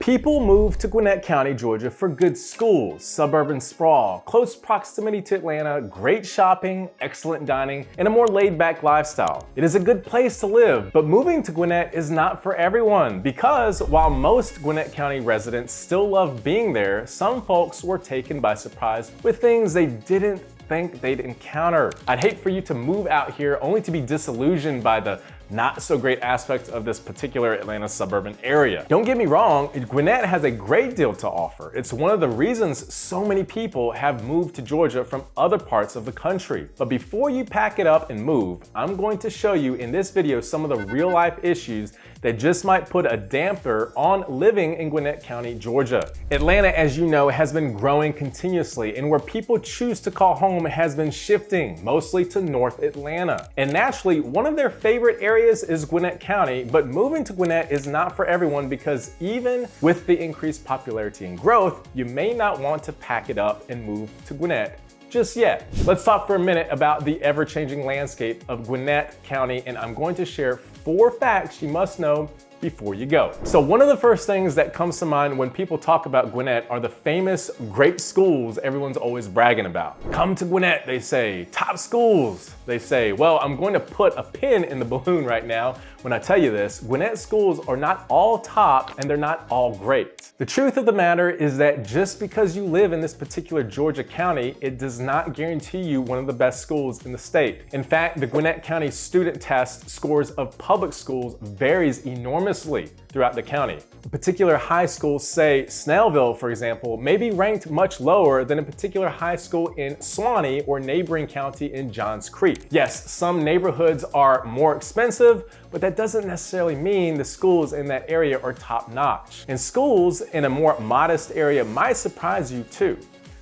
People move to Gwinnett County, Georgia for good schools, suburban sprawl, close proximity to Atlanta, great shopping, excellent dining, and a more laid-back lifestyle. It is a good place to live, but moving to Gwinnett is not for everyone because while most Gwinnett County residents still love being there, some folks were taken by surprise with things they didn't think they'd encounter. I'd hate for you to move out here only to be disillusioned by the not so great aspects of this particular Atlanta suburban area. Don't get me wrong, Gwinnett has a great deal to offer. It's one of the reasons so many people have moved to Georgia from other parts of the country. But before you pack it up and move, I'm going to show you in this video some of the real life issues that just might put a damper on living in Gwinnett County, Georgia. Atlanta, as you know, has been growing continuously, and where people choose to call home has been shifting, mostly to North Atlanta. And naturally, one of their favorite areas is Gwinnett County, but moving to Gwinnett is not for everyone because even with the increased popularity and growth, you may not want to pack it up and move to Gwinnett just yet. Let's talk for a minute about the ever-changing landscape of Gwinnett County, and I'm going to share 4 facts you must know before you go. So one of the first things that comes to mind when people talk about Gwinnett are the famous great schools everyone's always bragging about. Come to Gwinnett, they say. Top schools, they say. Well, I'm going to put a pin in the balloon right now when I tell you this. Gwinnett schools are not all top and they're not all great. The truth of the matter is that just because you live in this particular Georgia county, it does not guarantee you one of the best schools in the state. In fact, the Gwinnett County student test scores of public schools varies enormously throughout the county. Particular high schools, say Snellville, for example, may be ranked much lower than a particular high school in Suwanee or neighboring county in Johns Creek. Yes, some neighborhoods are more expensive, but that doesn't necessarily mean the schools in that area are top-notch. And schools in a more modest area might surprise you too.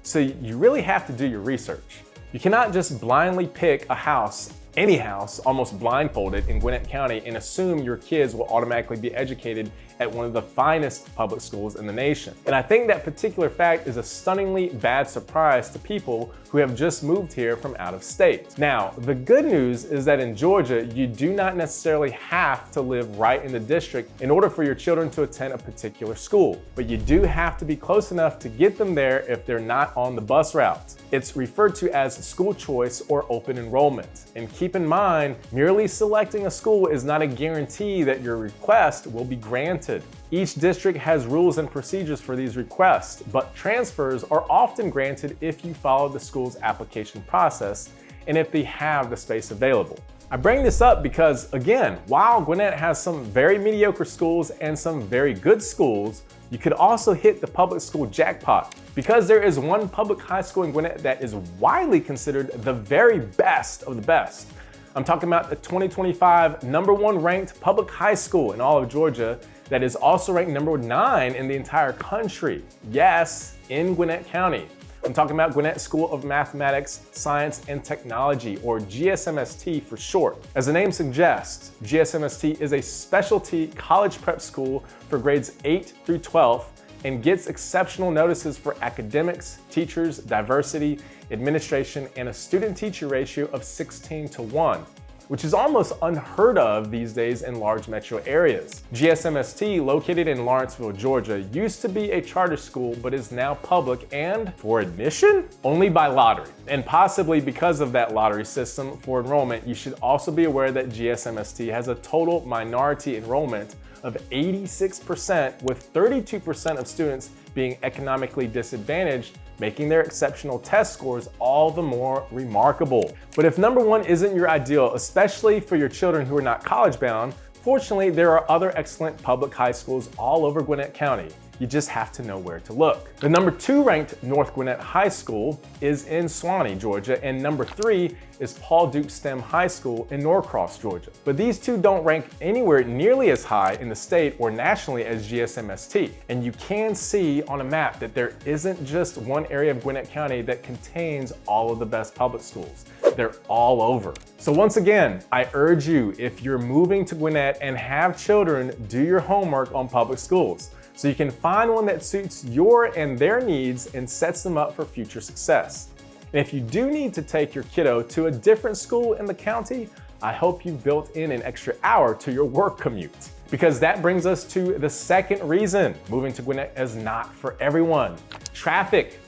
So you really have to do your research. You cannot just blindly pick a house, any house, almost blindfolded in Gwinnett County and assume your kids will automatically be educated at one of the finest public schools in the nation. And I think that particular fact is a stunningly bad surprise to people who have just moved here from out of state. Now, the good news is that in Georgia, you do not necessarily have to live right in the district in order for your children to attend a particular school, but you do have to be close enough to get them there if they're not on the bus route. It's referred to as school choice or open enrollment. And keep in mind, merely selecting a school is not a guarantee that your request will be granted. Each district has rules and procedures for these requests, but transfers are often granted if you follow the school's application process and if they have the space available. I bring this up because, again, while Gwinnett has some very mediocre schools and some very good schools, you could also hit the public school jackpot because there is one public high school in Gwinnett that is widely considered the very best of the best. I'm talking about the 2025 #1 ranked public high school in all of Georgia that is also ranked #9 in the entire country. Yes, in Gwinnett County. I'm talking about Gwinnett School of Mathematics, Science, and Technology, or GSMST for short. As the name suggests, GSMST is a specialty college prep school for grades 8 through 12 and gets exceptional notices for academics, teachers, diversity, administration, and a student-teacher ratio of 16:1. Which is almost unheard of these days in large metro areas. GSMST, located in Lawrenceville, Georgia, used to be a charter school, but is now public and, for admission, only by lottery. And possibly because of that lottery system for enrollment, you should also be aware that GSMST has a total minority enrollment of 86%, with 32% of students being economically disadvantaged, making their exceptional test scores all the more remarkable. But if #1 isn't your ideal, especially for your children who are not college bound, fortunately, there are other excellent public high schools all over Gwinnett County. You just have to know where to look. The #2 ranked North Gwinnett High School is in Suwanee, Georgia, and #3 is Paul Duke STEM High School in Norcross, Georgia. But these two don't rank anywhere nearly as high in the state or nationally as GSMST. And you can see on a map that there isn't just one area of Gwinnett County that contains all of the best public schools. They're all over. So once again, I urge you, if you're moving to Gwinnett and have children, do your homework on public schools, so you can find one that suits your and their needs and sets them up for future success. And if you do need to take your kiddo to a different school in the county, I hope you've built in an extra hour to your work commute. Because that brings us to the second reason moving to Gwinnett is not for everyone. Traffic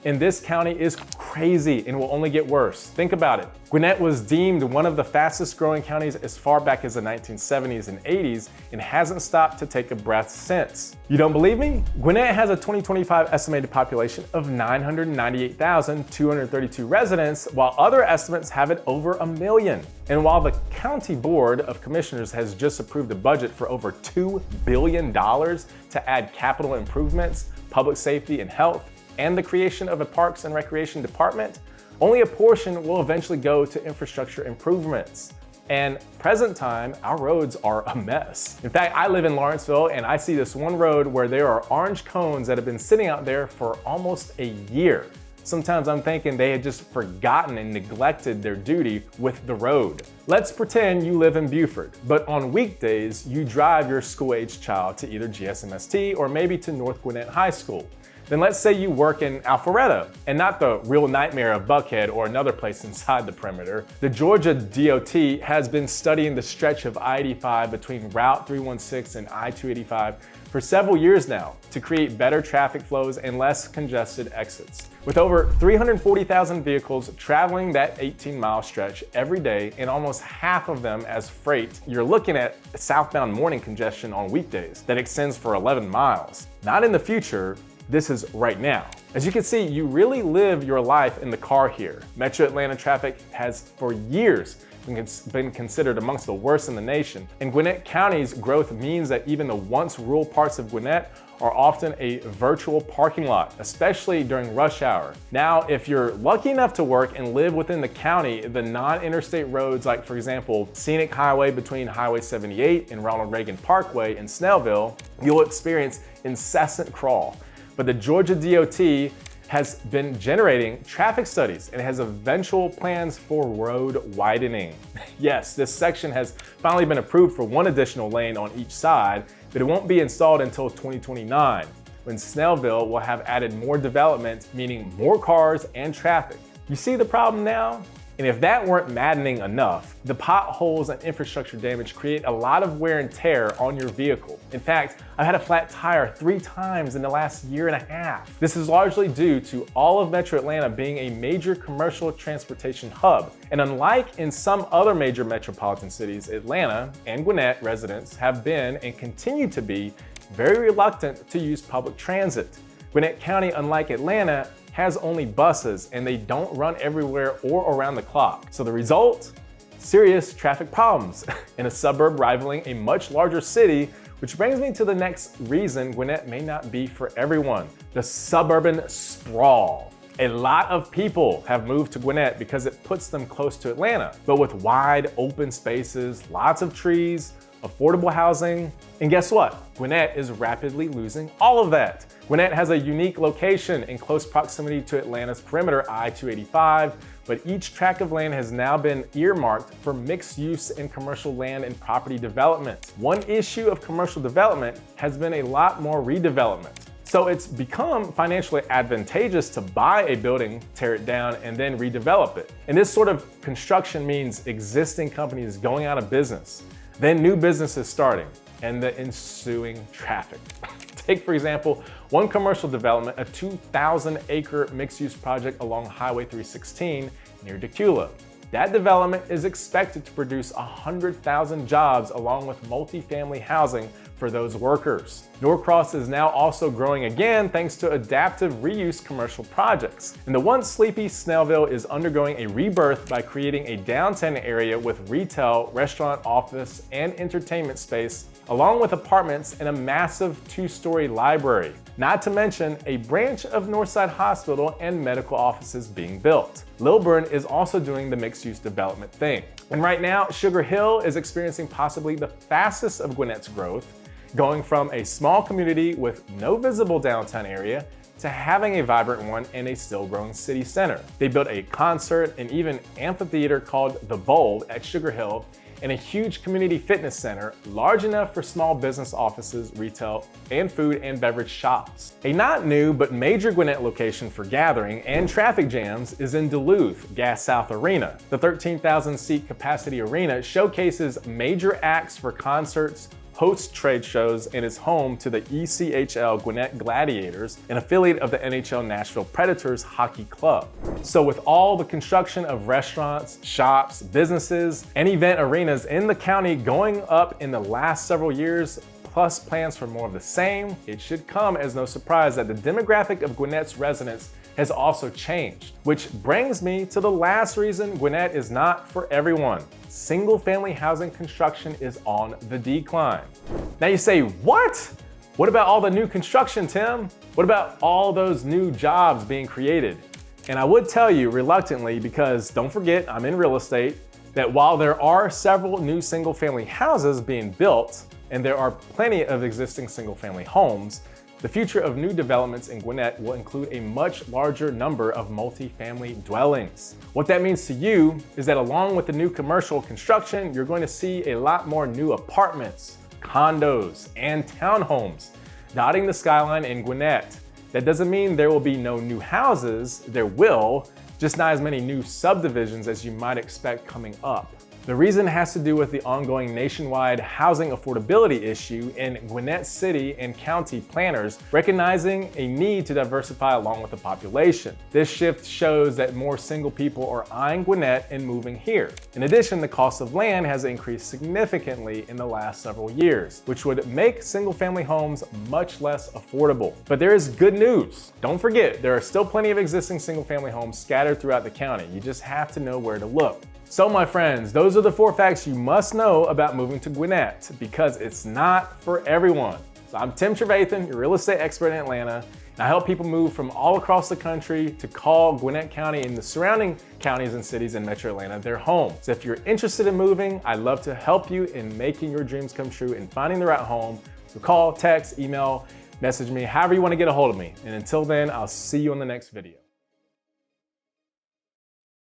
in this county is crazy and will only get worse. Think about it. Gwinnett was deemed one of the fastest growing counties as far back as the 1970s and 80s and hasn't stopped to take a breath since. You don't believe me? Gwinnett has a 2025 estimated population of 998,232 residents, while other estimates have it over 1 million. And while the County Board of Commissioners has just approved a budget for over $2 billion to add capital improvements, public safety and health, and the creation of a Parks and Recreation Department, only a portion will eventually go to infrastructure improvements. And present time, our roads are a mess. In fact, I live in Lawrenceville and I see this one road where there are orange cones that have been sitting out there for almost a year. Sometimes I'm thinking they had just forgotten and neglected their duty with the road. Let's pretend you live in Beaufort, but on weekdays, you drive your school-aged child to either GSMST or maybe to North Gwinnett High School. Then let's say you work in Alpharetta, and not the real nightmare of Buckhead or another place inside the perimeter. The Georgia DOT has been studying the stretch of I-85 between Route 316 and I-285 for several years now to create better traffic flows and less congested exits. With over 340,000 vehicles traveling that 18-mile stretch every day and almost half of them as freight, you're looking at southbound morning congestion on weekdays that extends for 11 miles. Not in the future, this is right now. As you can see, you really live your life in the car here. Metro Atlanta traffic has for years been considered amongst the worst in the nation. And Gwinnett County's growth means that even the once rural parts of Gwinnett are often a virtual parking lot, especially during rush hour. Now, if you're lucky enough to work and live within the county, the non-interstate roads, like for example, Scenic Highway between Highway 78 and Ronald Reagan Parkway in Snellville, you'll experience incessant crawl. But the Georgia DOT has been generating traffic studies and has eventual plans for road widening. Yes, this section has finally been approved for one additional lane on each side, but it won't be installed until 2029, when Snellville will have added more development, meaning more cars and traffic. You see the problem now? And if that weren't maddening enough, the potholes and infrastructure damage create a lot of wear and tear on your vehicle. In fact, I've had a flat tire 3 times in the last year and a half. This is largely due to all of Metro Atlanta being a major commercial transportation hub. And unlike in some other major metropolitan cities, Atlanta and Gwinnett residents have been and continue to be very reluctant to use public transit. Gwinnett County, unlike Atlanta, has only buses and they don't run everywhere or around the clock. So the result? Serious traffic problems in a suburb rivaling a much larger city, which brings me to the next reason Gwinnett may not be for everyone: the suburban sprawl. A lot of people have moved to Gwinnett because it puts them close to Atlanta, but with wide open spaces, lots of trees, affordable housing, and guess what? Gwinnett is rapidly losing all of that. Gwinnett has a unique location in close proximity to Atlanta's perimeter I-285, but each tract of land has now been earmarked for mixed use and commercial land and property development. One issue of commercial development has been a lot more redevelopment. So it's become financially advantageous to buy a building, tear it down, and then redevelop it. And this sort of construction means existing companies going out of business, then new businesses starting, and the ensuing traffic. Take, for example, one commercial development, a 2,000-acre mixed-use project along Highway 316 near Decula. That development is expected to produce 100,000 jobs along with multifamily housing for those workers. Norcross is now also growing again thanks to adaptive reuse commercial projects. And the once sleepy Snellville is undergoing a rebirth by creating a downtown area with retail, restaurant, office, and entertainment space, along with apartments and a massive 2-story library. Not to mention a branch of Northside Hospital and medical offices being built. Lilburn is also doing the mixed-use development thing. And right now, Sugar Hill is experiencing possibly the fastest of Gwinnett's growth, going from a small community with no visible downtown area to having a vibrant one in a still growing city center. They built a concert and even amphitheater called The Bold at Sugar Hill, and a huge community fitness center large enough for small business offices, retail, and food and beverage shops. A not new but major Gwinnett location for gathering and traffic jams is in Duluth, Gas South Arena. The 13,000 seat capacity arena showcases major acts for concerts, hosts trade shows and is home to the ECHL Gwinnett Gladiators, an affiliate of the NHL Nashville Predators hockey club. So with all the construction of restaurants, shops, businesses, and event arenas in the county going up in the last several years, plus plans for more of the same, it should come as no surprise that the demographic of Gwinnett's residents has also changed. Which brings me to the last reason Gwinnett is not for everyone. Single-family housing construction is on the decline. Now you say, what? What about all the new construction, Tim? What about all those new jobs being created? And I would tell you reluctantly, because don't forget, I'm in real estate, that while there are several new single-family houses being built, and there are plenty of existing single-family homes, the future of new developments in Gwinnett will include a much larger number of multi-family dwellings. What that means to you is that along with the new commercial construction, you're going to see a lot more new apartments, condos, and townhomes dotting the skyline in Gwinnett. That doesn't mean there will be no new houses, there will, just not as many new subdivisions as you might expect coming up. The reason has to do with the ongoing nationwide housing affordability issue in Gwinnett City and County planners recognizing a need to diversify along with the population. This shift shows that more single people are eyeing Gwinnett and moving here. In addition, the cost of land has increased significantly in the last several years, which would make single-family homes much less affordable. But there is good news. Don't forget, there are still plenty of existing single-family homes scattered throughout the county. You just have to know where to look. So my friends, those are the 4 facts you must know about moving to Gwinnett, because it's not for everyone. So I'm Tim Trevathan, your real estate expert in Atlanta, and I help people move from all across the country to call Gwinnett County and the surrounding counties and cities in Metro Atlanta their home. So if you're interested in moving, I'd love to help you in making your dreams come true and finding the right home. So call, text, email, message me, however you want to get a hold of me. And until then, I'll see you on the next video.